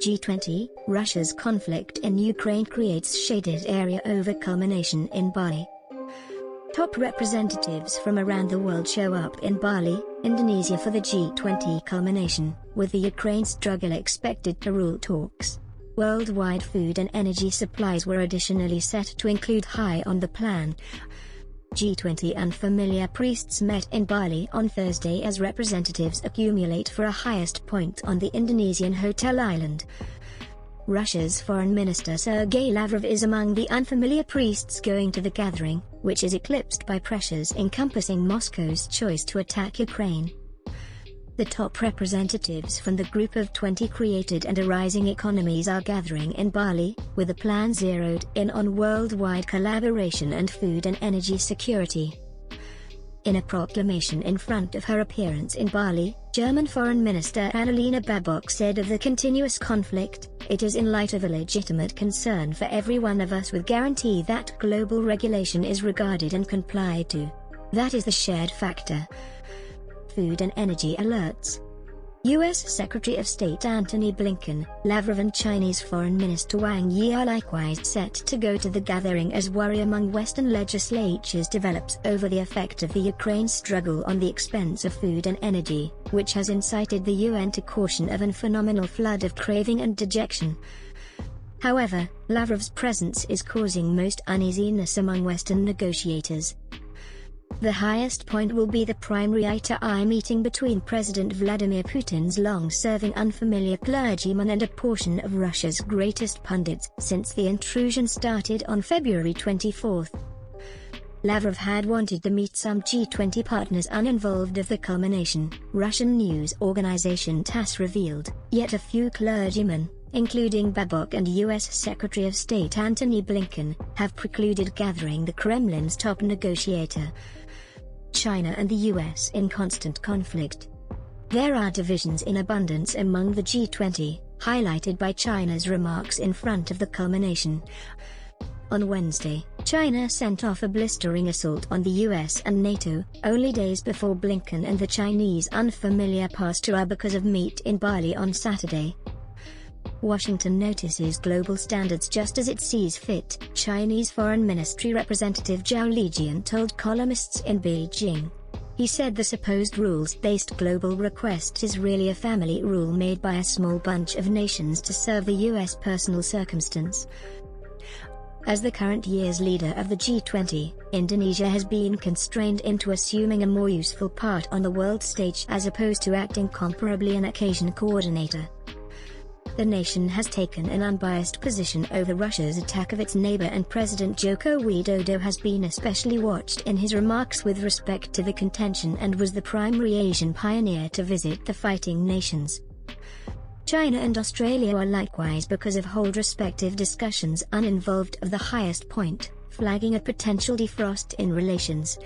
G20, Russia's conflict in Ukraine creates shaded area over culmination in Bali. Top representatives from around the world show up in Bali, Indonesia for the G20 culmination, with the Ukraine struggle expected to rule talks. Worldwide food and energy supplies were additionally set to include high on the plan. G20 unfamiliar priests met in Bali on Thursday as representatives accumulate for a highest point on the Indonesian hotel island. Russia's Foreign Minister Sergei Lavrov is among the unfamiliar priests going to the gathering, which is eclipsed by pressures encompassing Moscow's choice to attack Ukraine. The top representatives from the Group of 20 created and arising economies are gathering in Bali, with a plan zeroed in on worldwide collaboration and food and energy security. In a proclamation in front of her appearance in Bali, German Foreign Minister Annalena Baerbock said of the continuous conflict, "It is in light of a legitimate concern for every one of us with guarantee that global regulation is regarded and complied to. That is the shared factor." Food and energy alerts. U.S. Secretary of State Antony Blinken, Lavrov and Chinese Foreign Minister Wang Yi are likewise set to go to the gathering as worry among Western legislatures develops over the effect of the Ukraine struggle on the expense of food and energy, which has incited the UN to caution of a phenomenal flood of craving and dejection. However, Lavrov's presence is causing most uneasiness among Western negotiators. The highest point will be the primary eye-to-eye meeting between President Vladimir Putin's long-serving unfamiliar clergyman and a portion of Russia's greatest pundits since the intrusion started on February 24. Lavrov had wanted to meet some G20 partners uninvolved of the culmination, Russian news organization TASS revealed, yet a few clergymen, including Baerbock and U.S. Secretary of State Antony Blinken, have precluded gathering the Kremlin's top negotiator. China and the U.S. in constant conflict. There are divisions in abundance among the G20, highlighted by China's remarks in front of the culmination. On Wednesday, China sent off a blistering assault on the US and NATO, only days before Blinken and the Chinese unfamiliar passed to because of meet in Bali on Saturday. Washington notices global standards just as it sees fit, Chinese Foreign Ministry representative Zhao Lijian told columnists in Beijing. He said the supposed rules-based global request is really a family rule made by a small bunch of nations to serve the US personal circumstance. As the current year's leader of the G20, Indonesia has been constrained into assuming a more useful part on the world stage as opposed to acting comparably an occasion coordinator. The nation has taken an unbiased position over Russia's attack of its neighbor, and President Joko Widodo has been especially watched in his remarks with respect to the contention and was the primary Asian pioneer to visit the fighting nations. China and Australia are likewise because of hold respective discussions uninvolved of the highest point, flagging a potential defrost in relations.